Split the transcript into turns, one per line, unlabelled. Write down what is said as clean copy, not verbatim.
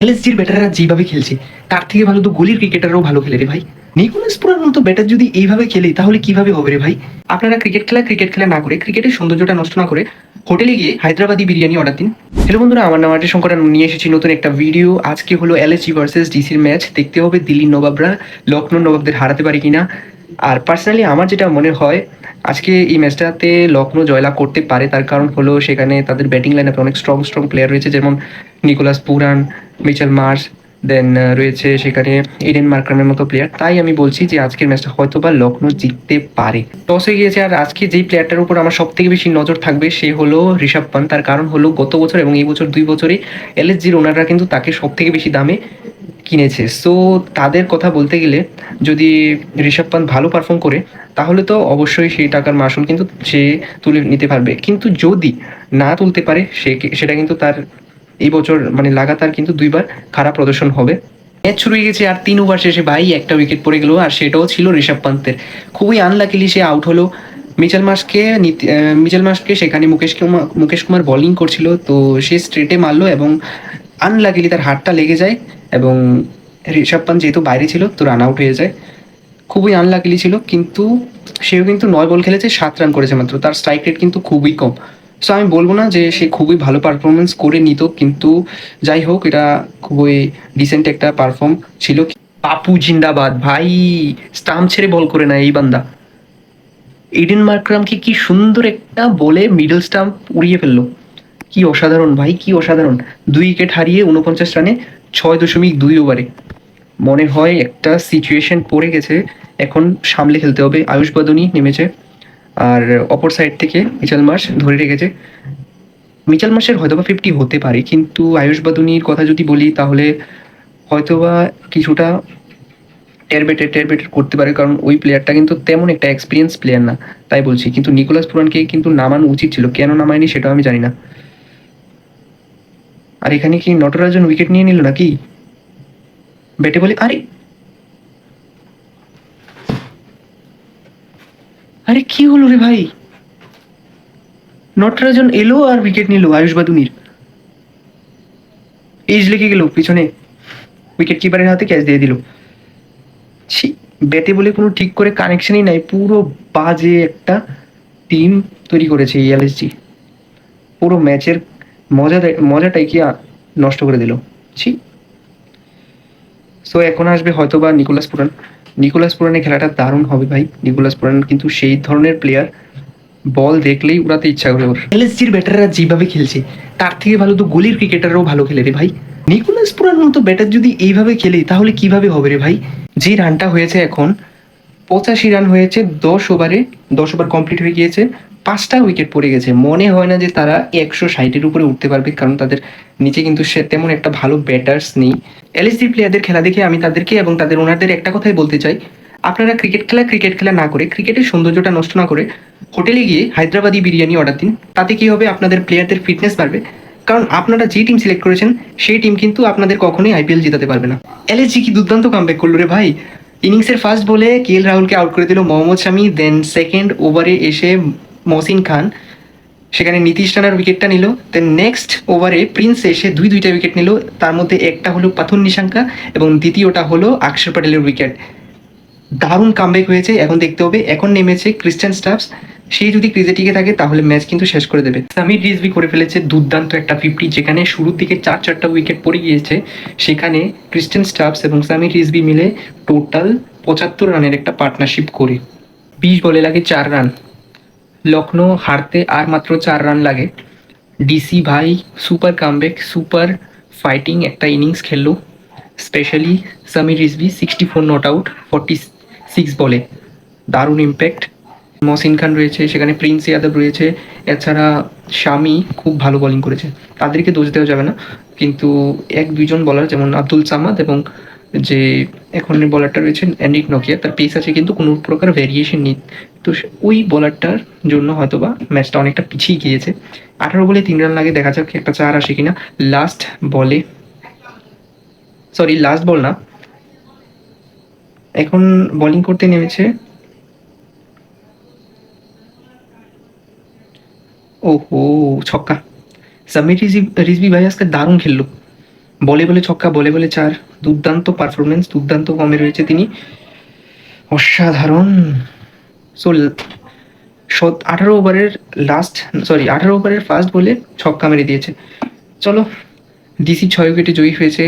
এলএসজির ব্যাটাররা যেভাবে খেলছে তার থেকে ভালো তো গলির ক্রিকেটাররাও ভালো খেলে রে ভাই। নিকোলাস পুরান মতো ব্যাটার যদি এইভাবে খেলে তাহলে কিভাবে হবে রে ভাই। আপনারা ক্রিকেট খেলা না করে, ক্রিকেটের সৌন্দর্যটা নষ্ট না করে হোটেলে গিয়ে হায়দ্রাবাদি বিরিয়ানি অর্ডার দিন। হ্যালো বন্ধুরা, আমার নাম আর্টের শঙ্কর, নিয়ে এসেছি নতুন একটা ভিডিও। আজকে হলো এলএসজি ভার্সেস ডিসির ম্যাচ। দেখতে হবে দিল্লির নবাবরা লখনৌ নবাবদের হারাতে পারে কিনা। আর পার্সোনালি আমার যেটা মনে হয়, আজকে এই ম্যাচটাতে লখনৌ জয়লাভ করতে পারে। তার কারণ হলো সেখানে তাদের ব্যাটিং লাইন আপে অনেক স্ট্রং স্ট্রং প্লেয়ার রয়েছে, যেমন নিকোলাস পুরান, মিচেল মার্শ, দেন রয়েছে সেখানে ইডেন মার্ক্রামের মতো প্লেয়ার। তাই আমি বলছি যে আজকের ম্যাচটা হয়তো বা লখনৌ জিততে পারে। টস হয়ে গিয়েছে, আর আজকে যেই প্লেয়ারটার উপর আমার সব থেকে বেশি নজর থাকবে সে হলো ঋষভ পান্ত। তার কারণ হলো গত বছর এবং এই বছর 2 বছরে এলএসজির ওনাররা কিন্তু তাকে সব থেকে বেশি দামে কিনেছে। সো তাদের কথা বলতে গেলে, যদি ঋষভ পান্ত ভালো পারফর্ম করে তাহলে তো অবশ্যই সেই টাকার মাসুল কিন্তু সে তুলে নিতে পারবে। কিন্তু যদি না তুলতে পারে সেটা কিন্তু তার এই বছর মানে লাগাতার কিন্তু 2বার খারাপ প্রদর্শন হবে। ম্যাচ শুরু হয়ে গেছে আর 3 ওভার শেষে ভাই একটা উইকেট পড়ে গেল, আর সেটাও ছিল ঋষভ পান্তের। খুবই আনলাকিলি সে আউট হলো। মিচেল মার্শকে সেখানে মুকেশ কুমার বোলিং করছিল, তো সে স্ট্রেটে মারলো এবং আনলাকিলি তার হাতটা লেগে যায় এবং ঋষভ পান্ত যেহেতু বাইরে ছিল তো রান আউট হয়ে যায়। খুবই আনলাকিলি ছিল, কিন্তু সেও কিন্তু 9 বল খেলেছে, 7 রান করেছে মাত্র। তার স্ট্রাইক রেট কিন্তু খুবই কম। সো আমি বলবো না যে সে খুবই ভালো পারফরমেন্স করে নিত, কিন্তু যাই হোক, এটা খুবই ডিসেন্ট একটা পারফর্ম ছিল। পাপু জিন্দাবাদ ভাই, স্টাম্প ছেড়ে বল করে না এই বান্দা। ইডেন মার্ক্রামকে কি সুন্দর একটা বলে মিডল স্টাম্প উড়িয়ে ফেললো। কি অসাধারণ ভাই, কি অসাধারণ। 2 উইকেট হারিয়ে 49 রানে 6.2 ওভারে। মনে হয় একটা সিচুয়েশন পড়ে গেছে, এখন সামলে খেলতে হবে। আয়ুষ বাদুনি নেমেছে, আর অপর সাইড থেকে মিচেল মার্শ ধরে রেখেছে। মিচেল মার্শের হয়তোবা 50 হতে পারে, কিন্তু আয়ুষ বাদুনির কথা যদি বলি তাহলে হয়তোবা কিছুটা টের বেটের করতে পারে, কারণ ওই প্লেয়ারটা কিন্তু তেমন একটা এক্সপিরিয়েন্স প্লেয়ার না। তাই বলছি, কিন্তু নিকোলাস পুরানকে কিন্তু নামানো উচিত ছিল, কেন নামায়নি সেটাও আমি জানি না। আর এখানে কি নটরাজন উইকেট নিয়ে নিল নাকি ব্যাটে বলে? আরে আরে কি হলো রে ভাই, নটরাজন এলো আর উইকেট নিল আয়ুষ বাদুনির। এজ লেগে গেল পিছনে, উইকেট কিপারের হাতে ক্যাচ দিয়ে দিল। ছি, ব্যাটে বলে কোনো ঠিক করে কানেকশনই নাই। পুরো বাজে একটা টিম তৈরি করেছে এই এলএসজি। পুরো ম্যাচের মজাটাই কি নষ্ট করে দিল। ছি। সো এখন আসবে হয়তো বা নিকোলাস পুরান। নিকোলাস পুরানের খেলাটা দারুণ হবে ভাই। নিকোলাস পুরান কিন্তু সেই ধরনের প্লেয়ার, বল দেখলেই উড়াতে ইচ্ছা করে ওর। এলএসজির ব্যাটাররা যেভাবে খেলছে তার থেকে ভালো তো গলির ক্রিকেটাররাও ভালো খেলে রে ভাই। নিকোলাস পুরান মতো ব্যাটার যদি এইভাবে খেলে তাহলে কিভাবে হবে রে ভাই। যে রানটা হয়েছে এখন, 85 রান হয়েছে 10 ওভারে। 10 ওভার কমপ্লিট হয়ে গিয়েছে, 5টা উইকেট পড়ে গেছে। মনে হয় না যে তারা 160-এর উপরে উঠতে পারবে, কারণ তাদের নিচে কিন্তু সে তেমন একটা ভালো ব্যাটার্স নেই। এলএসজি প্লেয়ারদের খেলা দেখে আমি তাদেরকে এবং তাদের ওনারদের একটা কথাই বলতে চাই, আপনারা ক্রিকেট খেলা না করে, ক্রিকেটের সৌন্দর্যটা নষ্ট না করে হোটেলে গিয়ে হায়দ্রাবাদি বিরিয়ানি অর্ডার দিন। তাতে কি হবে, আপনাদের প্লেয়ারদের ফিটনেস বাড়বে। কারণ আপনারা যে টিম সিলেক্ট করেছেন সেই টিম কিন্তু আপনাদের কখনোই আইপিএল জিতাতে পারবে না। এলএসজি কি দুর্দান্ত কামব্যাক করলো রে ভাই। ইনিংসের ফার্স্ট বলে কেএল রাহুলকে আউট করে দিল মোহাম্মদ শামি, দেন সেকেন্ড ওভারে এসে মহসিন খান সেখানে নীতিশ রানার উইকেটটা নিল। দেন নেক্সট ওভারে প্রিন্স এসে দুইটা উইকেট নিল, তার মধ্যে একটা হলো পাথর নিশাঙ্কা এবং দ্বিতীয়টা হলো আকশর প্যাটেলের উইকেট। দারুণ কামব্যাক হয়েছে। এখন দেখতে হবে, এখন নেমেছে ক্রিস্টিয়ান স্টাফস। সে যদি ক্রিজে টিকে থাকে তাহলে ম্যাচ কিন্তু শেষ করে দেবে। সামির রিজভি করে ফেলেছে দুর্দান্ত একটা 50, যেখানে শুরুর দিকে 4টা উইকেট পড়ে গিয়েছে। সেখানে ক্রিস্টিয়ান স্টাফস এবং সামির রিজভি মিলে টোটাল 75 রানের একটা পার্টনারশিপ করে 20 বলে লাগে 4 রান। লখনৌ হারতে আর মাত্র 4 রান লাগে। ডিসি ভাই সুপার কামব্যাক, সুপার ফাইটিং একটা ইনিংস খেললো। Specially Samir Rizvi 64 not out 46 বলে, দারুণ ইম্প্যাক্ট। মহসিন খান রয়েছে সেখানে, প্রিন্স ইয়াদব রয়েছে, এছাড়া শামি খুব ভালো বোলিং করেছে, তাদেরকে দোষ দেওয়া যাবে না। কিন্তু 1-2 জন বলার যেমন আব্দুল সামাদ এবং যে এখনের বলারটা রয়েছেন অ্যান্ড্রিক নকিয়া, তার পেস আছে কিন্তু কোনো প্রকার ভ্যারিয়েশন নেই। তো ওই বলারটার জন্য হয়তো বা ম্যাচটা অনেকটা পিছিয়ে গিয়েছে। 18 বলে 3 রান লাগে, দেখা যাক একটা 4 আসে কিনা। লাস্ট বলে, সরি লাস্ট বল না, এখন বোলিং করতে নেমেছে। ওহো, ছক্কা। সামির রিজভি ভাই আজকে দারুণ খেললো। বলে বলে ছক্কা, বলে বলে চার। দুর্দান্ত পারফরমেন্স, দুর্দান্ত ফর্মে রয়েছে তিনি, অসাধারণ। সো 18 ওভারের লাস্ট, সরি 18 ওভারের ফার্স্ট বলে ছক্কা মেরে দিয়েছে। চলো, ডিসি 6 উইকেটে জয়ী হয়েছে।